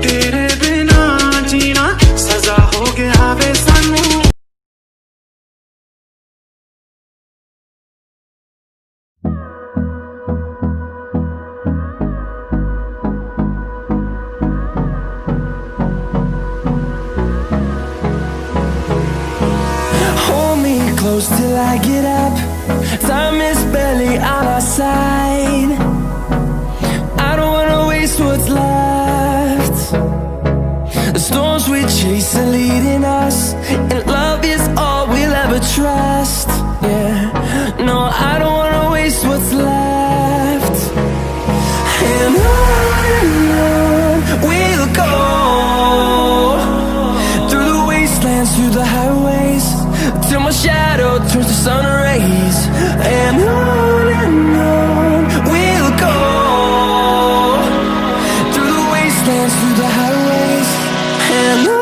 तेरे बिना जीना सजा हो गया वे सानू Close till I get up. Time is barely on our side. I don't wanna waste what's left. The storms we chase are leading us, and love is all we'll ever trust. Yeah, no, I don't wanna waste what's left. And on we'll go, through the wastelands, through the highways, till my shadow turns to sun rays. And on we'll go, through the wastelands, through the highways, and on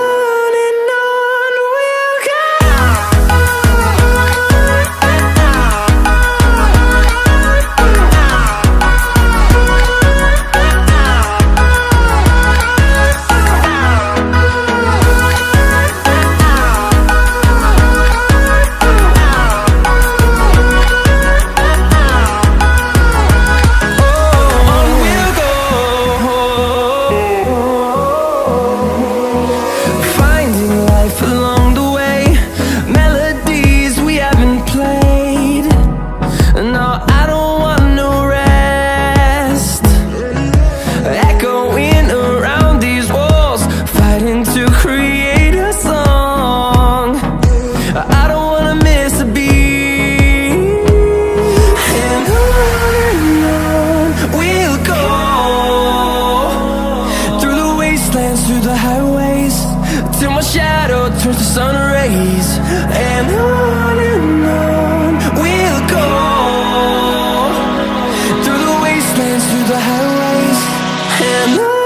we'll go. Through the highways, till my shadow turns to sun rays. And on we'll go, through the wastelands, through the highways, and on.